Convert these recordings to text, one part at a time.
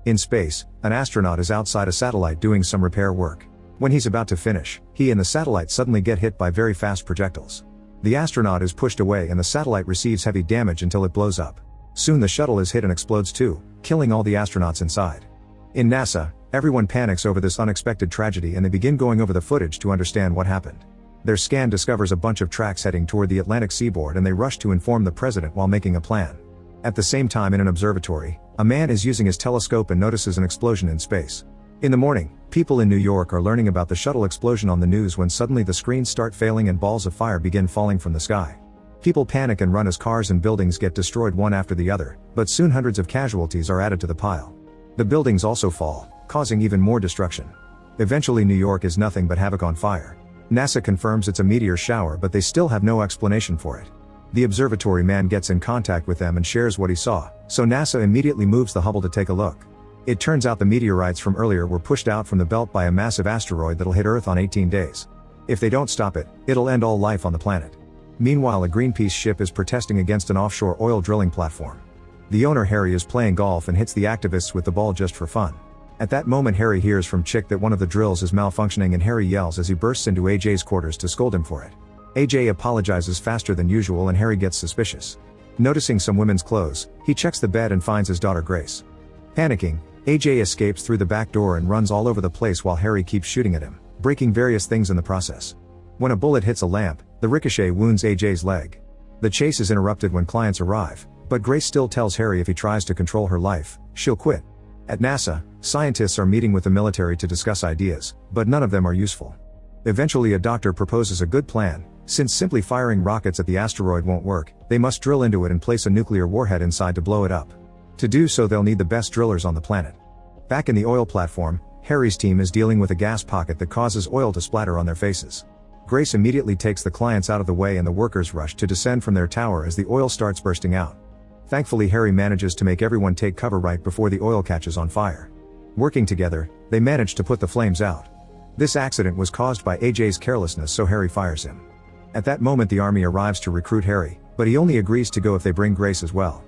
In space, an astronaut is outside a satellite doing some repair work. When he's about to finish, he and the satellite suddenly get hit by very fast projectiles. The astronaut is pushed away and the satellite receives heavy damage until it blows up. Soon the shuttle is hit and explodes too, killing all the astronauts inside. In NASA, everyone panics over this unexpected tragedy and they begin going over the footage to understand what happened. Their scan discovers a bunch of tracks heading toward the Atlantic seaboard and they rush to inform the president while making a plan. At the same time in an observatory, a man is using his telescope and notices an explosion in space. In the morning, people in New York are learning about the shuttle explosion on the news when suddenly the screens start failing and balls of fire begin falling from the sky. People panic and run as cars and buildings get destroyed one after the other, but soon hundreds of casualties are added to the pile. The buildings also fall, causing even more destruction. Eventually New York is nothing but havoc on fire. NASA confirms it's a meteor shower but they still have no explanation for it. The observatory man gets in contact with them and shares what he saw, so NASA immediately moves the Hubble to take a look. It turns out the meteorites from earlier were pushed out from the belt by a massive asteroid that'll hit Earth on 18 days. If they don't stop it, it'll end all life on the planet. Meanwhile, a Greenpeace ship is protesting against an offshore oil drilling platform. The owner Harry is playing golf and hits the activists with the ball just for fun. At that moment Harry hears from Chick that one of the drills is malfunctioning and Harry yells as he bursts into AJ's quarters to scold him for it. AJ apologizes faster than usual and Harry gets suspicious. Noticing some women's clothes, he checks the bed and finds his daughter Grace. Panicking, AJ escapes through the back door and runs all over the place while Harry keeps shooting at him, breaking various things in the process. When a bullet hits a lamp, the ricochet wounds AJ's leg. The chase is interrupted when clients arrive, but Grace still tells Harry if he tries to control her life, she'll quit. At NASA, scientists are meeting with the military to discuss ideas, but none of them are useful. Eventually a doctor proposes a good plan. Since simply firing rockets at the asteroid won't work, they must drill into it and place a nuclear warhead inside to blow it up. To do so they'll need the best drillers on the planet. Back in the oil platform, Harry's team is dealing with a gas pocket that causes oil to splatter on their faces. Grace immediately takes the clients out of the way and the workers rush to descend from their tower as the oil starts bursting out. Thankfully Harry manages to make everyone take cover right before the oil catches on fire. Working together, they manage to put the flames out. This accident was caused by AJ's carelessness, so Harry fires him. At that moment the army arrives to recruit Harry, but he only agrees to go if they bring Grace as well.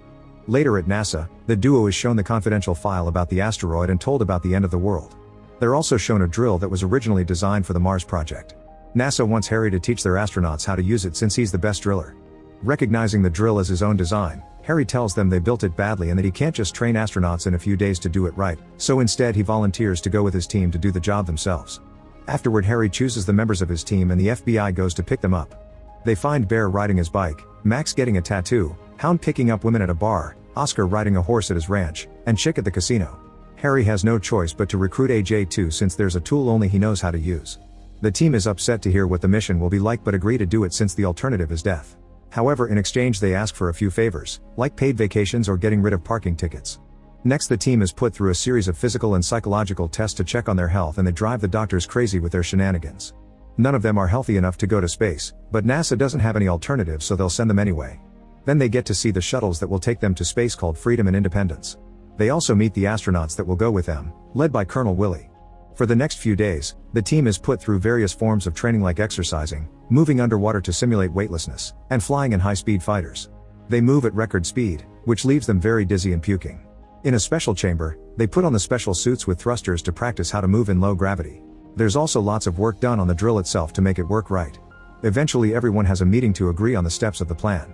Later at NASA, the duo is shown the confidential file about the asteroid and told about the end of the world. They're also shown a drill that was originally designed for the Mars project. NASA wants Harry to teach their astronauts how to use it since he's the best driller. Recognizing the drill as his own design, Harry tells them they built it badly and that he can't just train astronauts in a few days to do it right, so instead he volunteers to go with his team to do the job themselves. Afterward Harry chooses the members of his team and the FBI goes to pick them up. They find Bear riding his bike, Max getting a tattoo, Hound picking up women at a bar, Oscar riding a horse at his ranch, and Chick at the casino. Harry has no choice but to recruit AJ too since there's a tool only he knows how to use. The team is upset to hear what the mission will be like but agree to do it since the alternative is death. However, in exchange they ask for a few favors, like paid vacations or getting rid of parking tickets. Next the team is put through a series of physical and psychological tests to check on their health and they drive the doctors crazy with their shenanigans. None of them are healthy enough to go to space, but NASA doesn't have any alternatives so they'll send them anyway. Then they get to see the shuttles that will take them to space called Freedom and Independence. They also meet the astronauts that will go with them, led by Colonel Willie. For the next few days, the team is put through various forms of training like exercising, moving underwater to simulate weightlessness, and flying in high-speed fighters. They move at record speed, which leaves them very dizzy and puking. In a special chamber, they put on the special suits with thrusters to practice how to move in low gravity. There's also lots of work done on the drill itself to make it work right. Eventually everyone has a meeting to agree on the steps of the plan.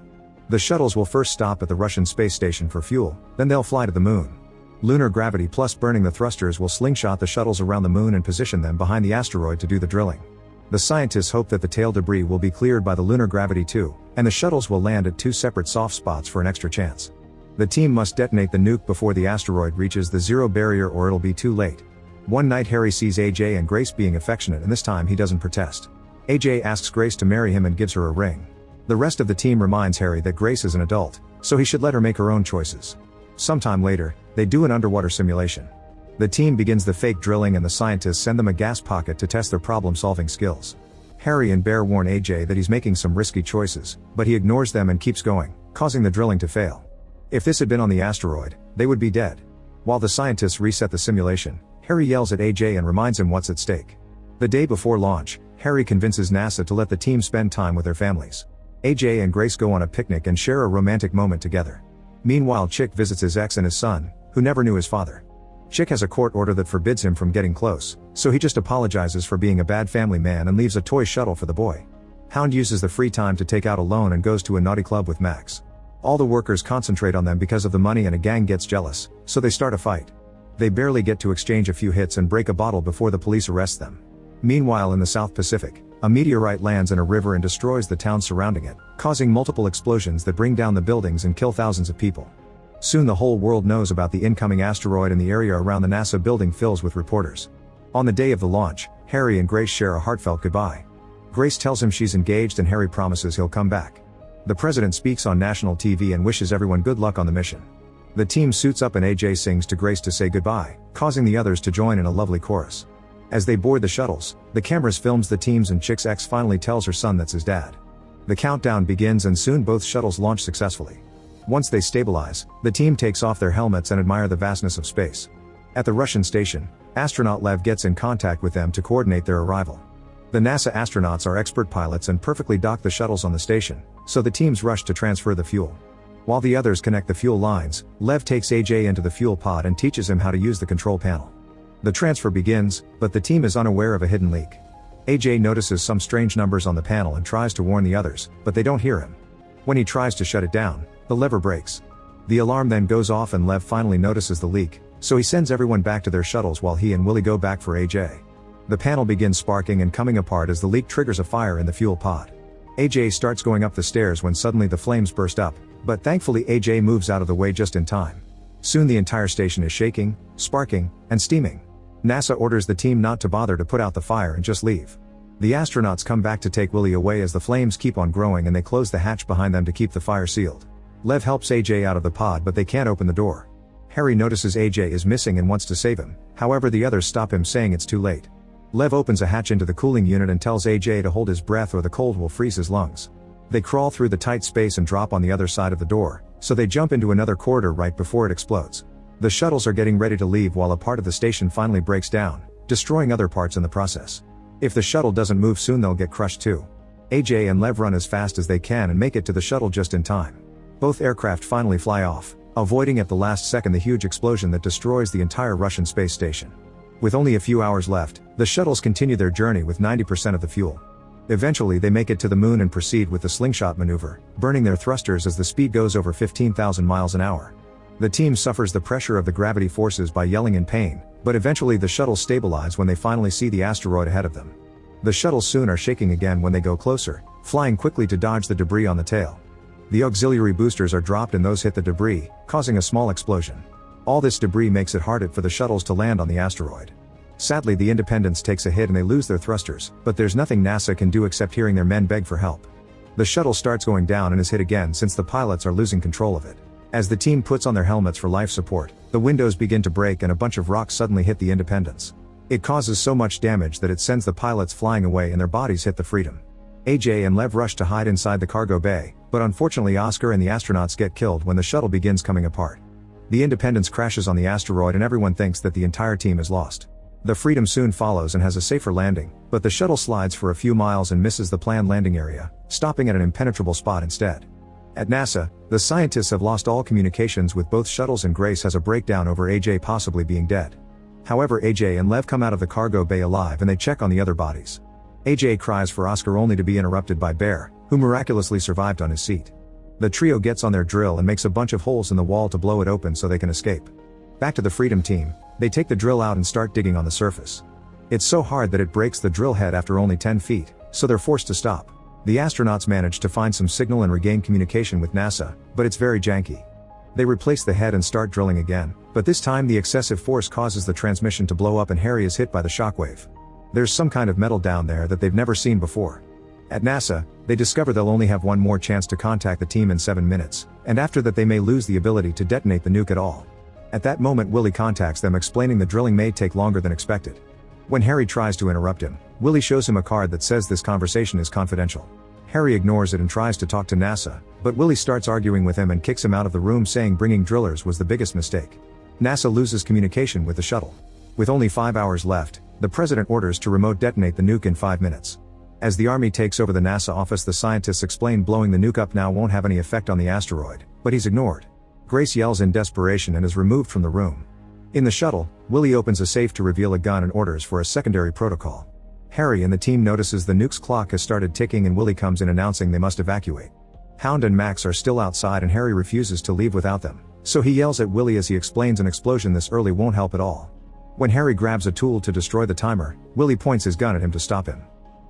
The shuttles will first stop at the Russian space station for fuel, then they'll fly to the moon. Lunar gravity plus burning the thrusters will slingshot the shuttles around the moon and position them behind the asteroid to do the drilling. The scientists hope that the tail debris will be cleared by the lunar gravity too, and the shuttles will land at two separate soft spots for an extra chance. The team must detonate the nuke before the asteroid reaches the zero barrier or it'll be too late. One night Harry sees AJ and Grace being affectionate and this time he doesn't protest. AJ asks Grace to marry him and gives her a ring. The rest of the team reminds Harry that Grace is an adult, so he should let her make her own choices. Sometime later, they do an underwater simulation. The team begins the fake drilling and the scientists send them a gas pocket to test their problem-solving skills. Harry and Bear warn AJ that he's making some risky choices, but he ignores them and keeps going, causing the drilling to fail. If this had been on the asteroid, they would be dead. While the scientists reset the simulation, Harry yells at AJ and reminds him what's at stake. The day before launch, Harry convinces NASA to let the team spend time with their families. AJ and Grace go on a picnic and share a romantic moment together. Meanwhile, Chick visits his ex and his son, who never knew his father. Chick has a court order that forbids him from getting close, so he just apologizes for being a bad family man and leaves a toy shuttle for the boy. Hound uses the free time to take out a loan and goes to a naughty club with Max. All the workers concentrate on them because of the money and a gang gets jealous, so they start a fight. They barely get to exchange a few hits and break a bottle before the police arrest them. Meanwhile in the South Pacific, a meteorite lands in a river and destroys the town surrounding it, causing multiple explosions that bring down the buildings and kill thousands of people. Soon the whole world knows about the incoming asteroid and the area around the NASA building fills with reporters. On the day of the launch, Harry and Grace share a heartfelt goodbye. Grace tells him she's engaged and Harry promises he'll come back. The president speaks on national TV and wishes everyone good luck on the mission. The team suits up and AJ sings to Grace to say goodbye, causing the others to join in a lovely chorus. As they board the shuttles, the cameras films the teams and Chick's ex finally tells her son that's his dad. The countdown begins and soon both shuttles launch successfully. Once they stabilize, the team takes off their helmets and admire the vastness of space. At the Russian station, astronaut Lev gets in contact with them to coordinate their arrival. The NASA astronauts are expert pilots and perfectly dock the shuttles on the station, so the teams rush to transfer the fuel. While the others connect the fuel lines, Lev takes AJ into the fuel pod and teaches him how to use the control panel. The transfer begins, but the team is unaware of a hidden leak. AJ notices some strange numbers on the panel and tries to warn the others, but they don't hear him. When he tries to shut it down, the lever breaks. The alarm then goes off and Lev finally notices the leak, so he sends everyone back to their shuttles while he and Willie go back for AJ. The panel begins sparking and coming apart as the leak triggers a fire in the fuel pod. AJ starts going up the stairs when suddenly the flames burst up, but thankfully AJ moves out of the way just in time. Soon the entire station is shaking, sparking, and steaming. NASA orders the team not to bother to put out the fire and just leave. The astronauts come back to take Willie away as the flames keep on growing and they close the hatch behind them to keep the fire sealed. Lev helps AJ out of the pod but they can't open the door. Harry notices AJ is missing and wants to save him, however the others stop him saying it's too late. Lev opens a hatch into the cooling unit and tells AJ to hold his breath or the cold will freeze his lungs. They crawl through the tight space and drop on the other side of the door, so they jump into another corridor right before it explodes. The shuttles are getting ready to leave while a part of the station finally breaks down, destroying other parts in the process. If the shuttle doesn't move soon they'll get crushed too. AJ and Lev run as fast as they can and make it to the shuttle just in time. Both aircraft finally fly off, avoiding at the last second the huge explosion that destroys the entire Russian space station. With only a few hours left, the shuttles continue their journey with 90% of the fuel. Eventually they make it to the moon and proceed with the slingshot maneuver, burning their thrusters as the speed goes over 15,000 miles an hour. The team suffers the pressure of the gravity forces by yelling in pain, but eventually the shuttles stabilize when they finally see the asteroid ahead of them. The shuttles soon are shaking again when they go closer, flying quickly to dodge the debris on the tail. The auxiliary boosters are dropped and those hit the debris, causing a small explosion. All this debris makes it harder for the shuttles to land on the asteroid. Sadly the Independence takes a hit and they lose their thrusters, but there's nothing NASA can do except hearing their men beg for help. The shuttle starts going down and is hit again since the pilots are losing control of it. As the team puts on their helmets for life support, the windows begin to break and a bunch of rocks suddenly hit the Independence. It causes so much damage that it sends the pilots flying away and their bodies hit the Freedom. AJ and Lev rush to hide inside the cargo bay, but unfortunately Oscar and the astronauts get killed when the shuttle begins coming apart. The Independence crashes on the asteroid and everyone thinks that the entire team is lost. The Freedom soon follows and has a safer landing, but the shuttle slides for a few miles and misses the planned landing area, stopping at an impenetrable spot instead. At NASA, the scientists have lost all communications with both shuttles and Grace has a breakdown over AJ possibly being dead. However AJ and Lev come out of the cargo bay alive and they check on the other bodies. AJ cries for Oscar only to be interrupted by Bear, who miraculously survived on his seat. The trio gets on their drill and makes a bunch of holes in the wall to blow it open so they can escape. Back to the Freedom team, they take the drill out and start digging on the surface. It's so hard that it breaks the drill head after only 10 feet, so they're forced to stop. The astronauts manage to find some signal and regain communication with NASA, but it's very janky. They replace the head and start drilling again, but this time the excessive force causes the transmission to blow up and Harry is hit by the shockwave. There's some kind of metal down there that they've never seen before. At NASA, they discover they'll only have one more chance to contact the team in 7 minutes, and after that they may lose the ability to detonate the nuke at all. At that moment Willie contacts them explaining the drilling may take longer than expected. When Harry tries to interrupt him, Willie shows him a card that says this conversation is confidential. Harry ignores it and tries to talk to NASA, but Willie starts arguing with him and kicks him out of the room saying bringing drillers was the biggest mistake. NASA loses communication with the shuttle. With only 5 hours left, the president orders to remote detonate the nuke in 5 minutes. As the army takes over the NASA office, the scientists explain blowing the nuke up now won't have any effect on the asteroid, but he's ignored. Grace yells in desperation and is removed from the room. In the shuttle, Willie opens a safe to reveal a gun and orders for a secondary protocol. Harry and the team notices the nuke's clock has started ticking and Willie comes in announcing they must evacuate. Hound and Max are still outside and Harry refuses to leave without them, so he yells at Willie as he explains an explosion this early won't help at all. When Harry grabs a tool to destroy the timer, Willie points his gun at him to stop him.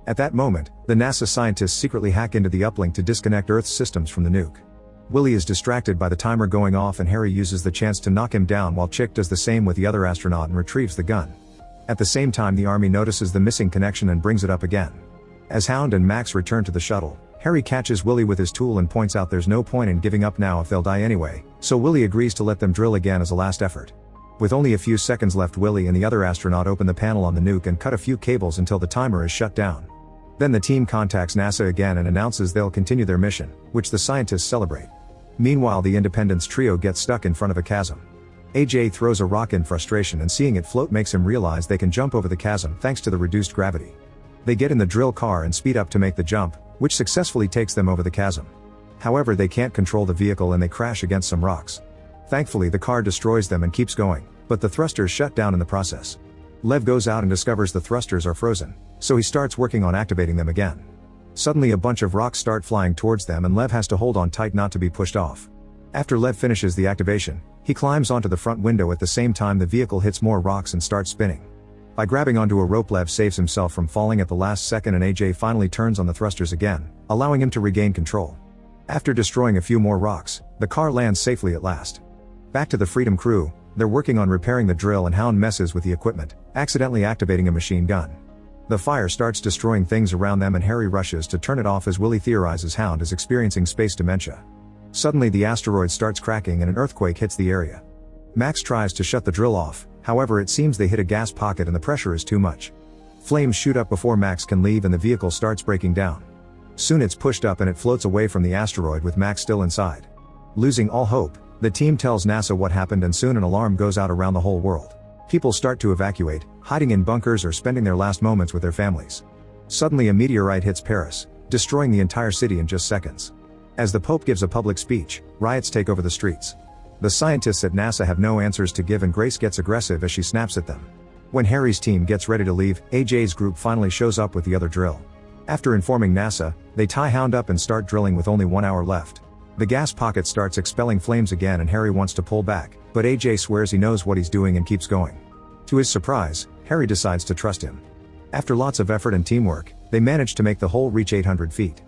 At that moment, the NASA scientists secretly hack into the uplink to disconnect Earth's systems from the nuke. Willie is distracted by the timer going off and Harry uses the chance to knock him down while Chick does the same with the other astronaut and retrieves the gun. At the same time the Army notices the missing connection and brings it up again. As Hound and Max return to the shuttle, Harry catches Willie with his tool and points out there's no point in giving up now if they'll die anyway, so Willie agrees to let them drill again as a last effort. With only a few seconds left, Willie and the other astronaut open the panel on the nuke and cut a few cables until the timer is shut down. Then the team contacts NASA again and announces they'll continue their mission, which the scientists celebrate. Meanwhile, the Independence trio gets stuck in front of a chasm. AJ throws a rock in frustration and seeing it float makes him realize they can jump over the chasm thanks to the reduced gravity. They get in the drill car and speed up to make the jump, which successfully takes them over the chasm. However, they can't control the vehicle and they crash against some rocks. Thankfully, the car destroys them and keeps going, but the thrusters shut down in the process. Lev goes out and discovers the thrusters are frozen, so he starts working on activating them again. Suddenly a bunch of rocks start flying towards them and Lev has to hold on tight not to be pushed off. After Lev finishes the activation, he climbs onto the front window at the same time the vehicle hits more rocks and starts spinning. By grabbing onto a rope, Lev saves himself from falling at the last second and AJ finally turns on the thrusters again, allowing him to regain control. After destroying a few more rocks, the car lands safely at last. Back to the Freedom crew, they're working on repairing the drill and Hound messes with the equipment, accidentally activating a machine gun. The fire starts destroying things around them and Harry rushes to turn it off as Willie theorizes Hound is experiencing space dementia. Suddenly the asteroid starts cracking and an earthquake hits the area. Max tries to shut the drill off, however it seems they hit a gas pocket and the pressure is too much. Flames shoot up before Max can leave and the vehicle starts breaking down. Soon it's pushed up and it floats away from the asteroid with Max still inside. Losing all hope, the team tells NASA what happened and soon an alarm goes out around the whole world. People start to evacuate, hiding in bunkers or spending their last moments with their families. Suddenly a meteorite hits Paris, destroying the entire city in just seconds. As the Pope gives a public speech, riots take over the streets. The scientists at NASA have no answers to give and Grace gets aggressive as she snaps at them. When Harry's team gets ready to leave, AJ's group finally shows up with the other drill. After informing NASA, they tie Hound up and start drilling with only 1 hour left. The gas pocket starts expelling flames again and Harry wants to pull back, but AJ swears he knows what he's doing and keeps going. To his surprise, Harry decides to trust him. After lots of effort and teamwork, they manage to make the hole reach 800 feet.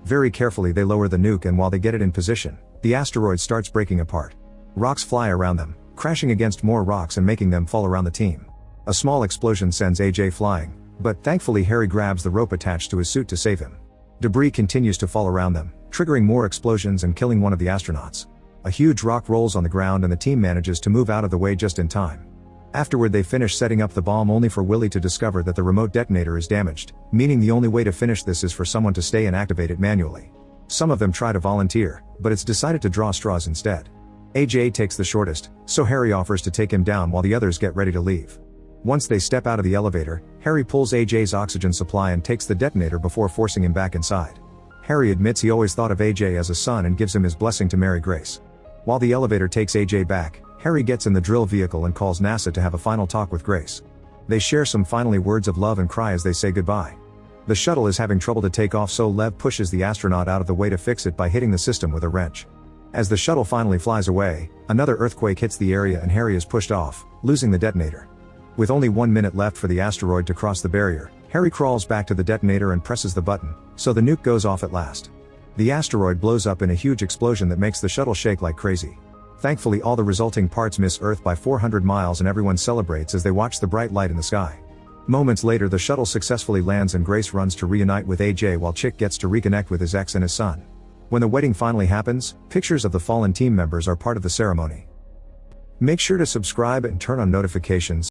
Very carefully they lower the nuke and while they get it in position, the asteroid starts breaking apart. Rocks fly around them, crashing against more rocks and making them fall around the team. A small explosion sends AJ flying, but thankfully Harry grabs the rope attached to his suit to save him. Debris continues to fall around them, triggering more explosions and killing one of the astronauts. A huge rock rolls on the ground and the team manages to move out of the way just in time. Afterward they finish setting up the bomb only for Willie to discover that the remote detonator is damaged, meaning the only way to finish this is for someone to stay and activate it manually. Some of them try to volunteer, but it's decided to draw straws instead. AJ takes the shortest, so Harry offers to take him down while the others get ready to leave. Once they step out of the elevator, Harry pulls AJ's oxygen supply and takes the detonator before forcing him back inside. Harry admits he always thought of AJ as a son and gives him his blessing to marry Grace. While the elevator takes AJ back, Harry gets in the drill vehicle and calls NASA to have a final talk with Grace. They share some finally words of love and cry as they say goodbye. The shuttle is having trouble to take off, so Lev pushes the astronaut out of the way to fix it by hitting the system with a wrench. As the shuttle finally flies away, another earthquake hits the area and Harry is pushed off, losing the detonator. With only 1 minute left for the asteroid to cross the barrier, Harry crawls back to the detonator and presses the button, so the nuke goes off at last. The asteroid blows up in a huge explosion that makes the shuttle shake like crazy. Thankfully all the resulting parts miss Earth by 400 miles and everyone celebrates as they watch the bright light in the sky. Moments later the shuttle successfully lands and Grace runs to reunite with AJ while Chick gets to reconnect with his ex and his son. When the wedding finally happens, pictures of the fallen team members are part of the ceremony. Make sure to subscribe and turn on notifications